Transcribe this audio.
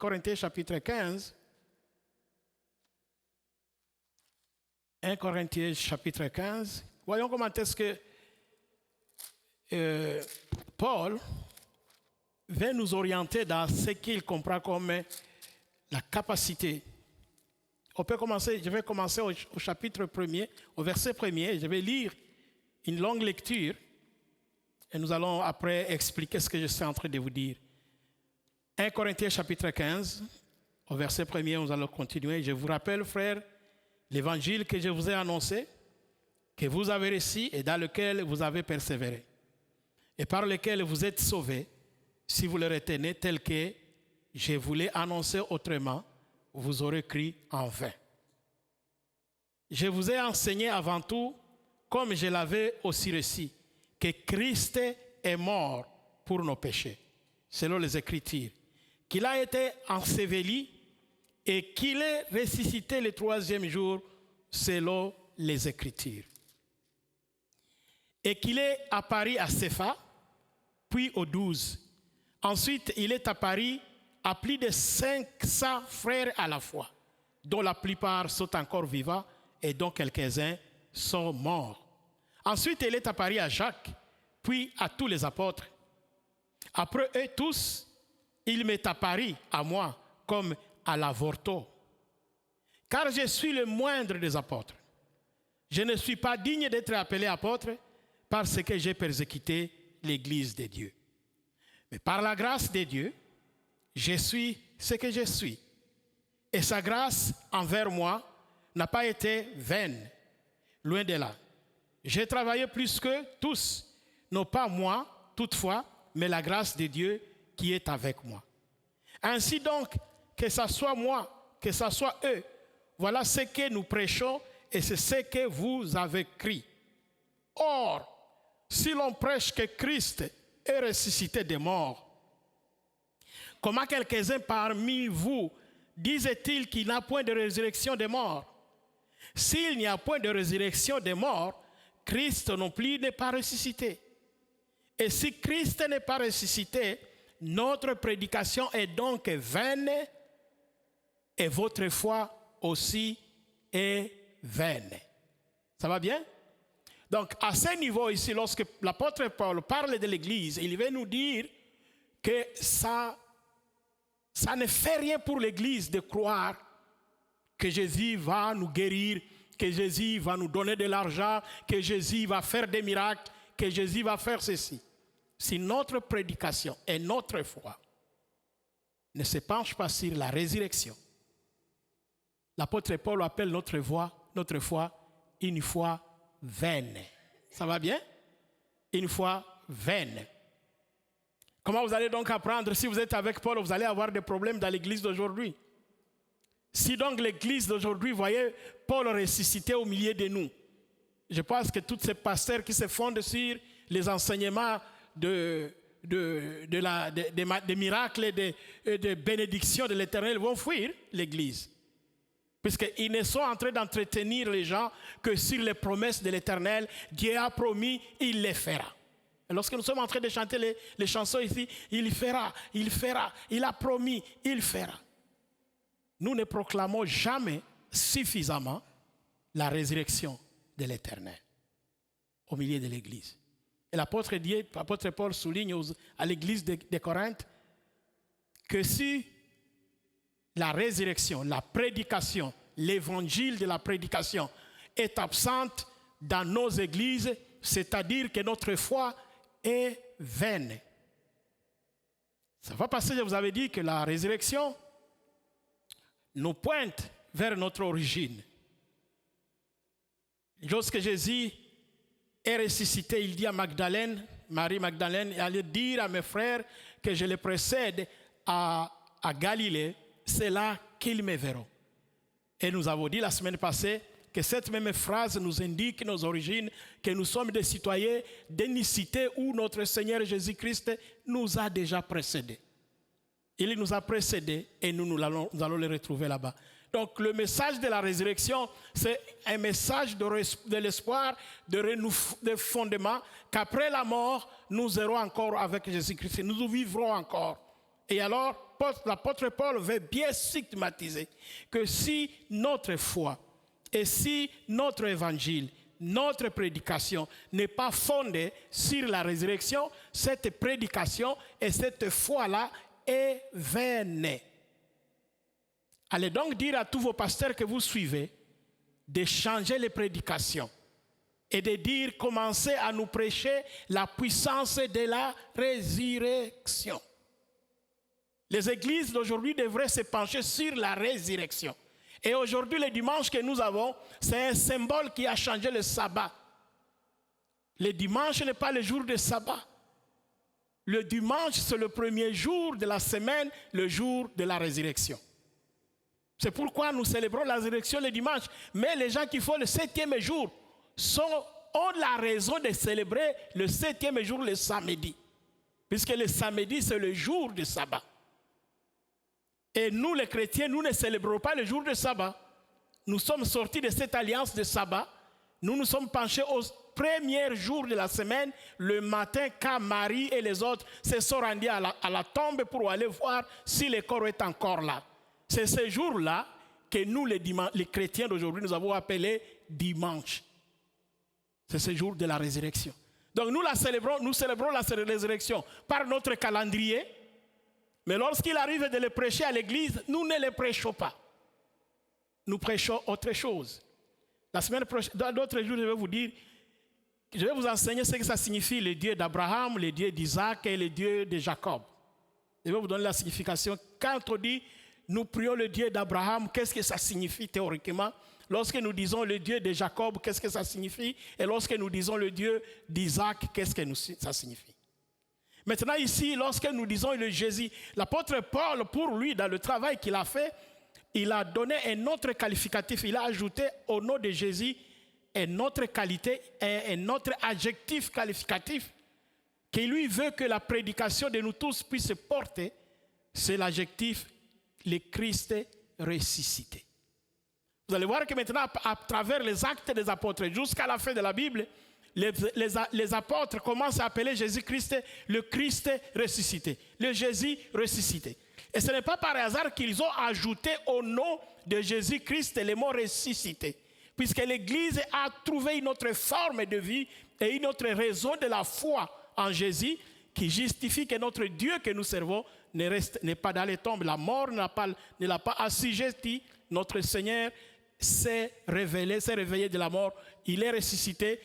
Corinthiens chapitre 15. 1 Corinthiens chapitre 15. Voyons comment est-ce que Paul va nous orienter dans ce qu'il comprend comme la capacité. Je vais commencer au chapitre 1er, au verset 1er. Je vais lire une longue lecture et nous allons après expliquer ce que je suis en train de vous dire. 1 Corinthiens chapitre 15, au verset 1er, nous allons continuer. Je vous rappelle, frères, l'évangile que je vous ai annoncé, que vous avez reçu et dans lequel vous avez persévéré, et par lequel vous êtes sauvés, si vous le retenez tel que je vous l'ai annoncé autrement, vous aurez cru en vain. Je vous ai enseigné avant tout, comme je l'avais aussi reçu, que Christ est mort pour nos péchés, selon les Écritures, qu'il a été enseveli et qu'il est ressuscité le troisième jour, selon les Écritures. Et qu'il est apparu à Cépha, puis aux 12. Ensuite, il est apparu à plus de 500 frères à la fois, dont la plupart sont encore vivants et dont quelques-uns sont morts. Ensuite, il est apparu à Jacques, puis à tous les apôtres. Après eux tous, il m'est apparu à moi comme à l'avorto, car je suis le moindre des apôtres. Je ne suis pas digne d'être appelé apôtre parce que j'ai persécuté l'Église de Dieu. Mais par la grâce de Dieu, je suis ce que je suis. Et sa grâce envers moi n'a pas été vaine, loin de là. J'ai travaillé plus que tous, non pas moi, toutefois, mais la grâce de Dieu qui est avec moi. Ainsi donc, que ce soit moi, que ce soit eux, voilà ce que nous prêchons et c'est ce que vous avez cru. Or, si l'on prêche que Christ est ressuscité des morts, comment quelques-uns parmi vous disent-ils qu'il n'y a point de résurrection des morts? S'il n'y a point de résurrection des morts, Christ non plus n'est pas ressuscité. Et si Christ n'est pas ressuscité, notre prédication est donc vaine et votre foi aussi est vaine. Ça va bien? Donc, à ce niveau ici, lorsque l'apôtre Paul parle de l'Église, il veut nous dire que ça ne fait rien pour l'Église de croire que Jésus va nous guérir, que Jésus va nous donner de l'argent, que Jésus va faire des miracles, que Jésus va faire ceci. Si notre prédication et notre foi ne se penchent pas sur la résurrection, l'apôtre Paul appelle notre foi une foi vaine. Ça va bien? Une foi vaine. Comment vous allez donc apprendre? Si vous êtes avec Paul, vous allez avoir des problèmes dans l'église d'aujourd'hui. Si donc l'église d'aujourd'hui voyait Paul ressuscité au milieu de nous, je pense que tous ces pasteurs qui se fondent sur les enseignements des miracles et des bénédictions de l'Éternel vont fuir l'église. Puisqu'ils ne sont en train d'entretenir les gens que sur les promesses de l'Éternel, Dieu a promis, il les fera. Et lorsque nous sommes en train de chanter les chansons ici, il fera, il a promis, il fera. Nous ne proclamons jamais suffisamment la résurrection de l'Éternel au milieu de l'Église. Et l'apôtre Paul souligne à l'Église de Corinthe que si la résurrection, la prédication, l'évangile de la prédication est absente dans nos églises, c'est-à-dire que notre foi est vaine. Ça va passer, je vous avais dit que la résurrection nous pointe vers notre origine. Lorsque Jésus est ressuscité, il dit à Marie Magdalène, allez dire à mes frères que je les précède à Galilée, c'est là qu'ils me verront. Et nous avons dit la semaine passée que cette même phrase nous indique nos origines, que nous sommes des citoyens d'une cité où notre Seigneur Jésus-Christ nous a déjà précédés. Il nous a précédés et nous allons les retrouver là-bas. Donc le message de la résurrection, c'est un message de l'espoir, de fondement, qu'après la mort, nous serons encore avec Jésus-Christ, nous vivrons encore. Et alors, l'apôtre Paul veut bien stigmatiser que si notre foi et si notre évangile, notre prédication n'est pas fondée sur la résurrection, cette prédication et cette foi-là est vaine. Allez donc dire à tous vos pasteurs que vous suivez de changer les prédications et de dire, commencez à nous prêcher la puissance de la résurrection. Les églises d'aujourd'hui devraient se pencher sur la résurrection. Et aujourd'hui, le dimanche que nous avons, c'est un symbole qui a changé le sabbat. Le dimanche n'est pas le jour de sabbat. Le dimanche, c'est le premier jour de la semaine, le jour de la résurrection. C'est pourquoi nous célébrons la résurrection le dimanche. Mais les gens qui font le 7e jour ont la raison de célébrer le 7e jour le samedi. Puisque le samedi, c'est le jour du sabbat. Et nous, les chrétiens, nous ne célébrons pas le jour de sabbat. Nous sommes sortis de cette alliance de sabbat. Nous nous sommes penchés au premier jour de la semaine, le matin, quand Marie et les autres se sont rendus à la tombe pour aller voir si le corps est encore là. C'est ce jour-là que nous, les chrétiens d'aujourd'hui, nous avons appelé dimanche. C'est ce jour de la résurrection. Donc nous célébrons la résurrection par notre calendrier. Mais lorsqu'il arrive de le prêcher à l'église, nous ne le prêchons pas. Nous prêchons autre chose. La semaine prochaine, dans d'autres jours, je vais vous enseigner ce que ça signifie, le Dieu d'Abraham, le Dieu d'Isaac et le Dieu de Jacob. Je vais vous donner la signification. Quand on dit, nous prions le Dieu d'Abraham, qu'est-ce que ça signifie théoriquement? Lorsque nous disons le Dieu de Jacob, qu'est-ce que ça signifie? Et lorsque nous disons le Dieu d'Isaac, qu'est-ce que ça signifie? Maintenant ici, lorsque nous disons le Jésus, l'apôtre Paul, pour lui, dans le travail qu'il a fait, il a donné un autre qualificatif. Il a ajouté au nom de Jésus une autre qualité, un autre adjectif qualificatif qui lui veut que la prédication de nous tous puisse porter. C'est l'adjectif le Christ ressuscité. Vous allez voir que maintenant, à travers les actes des apôtres, jusqu'à la fin de la Bible, les apôtres commencent à appeler Jésus-Christ le Christ ressuscité, le Jésus ressuscité. Et ce n'est pas par hasard qu'ils ont ajouté au nom de Jésus-Christ les mots ressuscité, puisque l'Église a trouvé une autre forme de vie et une autre raison de la foi en Jésus qui justifie que notre Dieu que nous servons n'est pas dans les tombes. La mort ne l'a pas assujetti. Notre Seigneur s'est réveillé de la mort. Il est ressuscité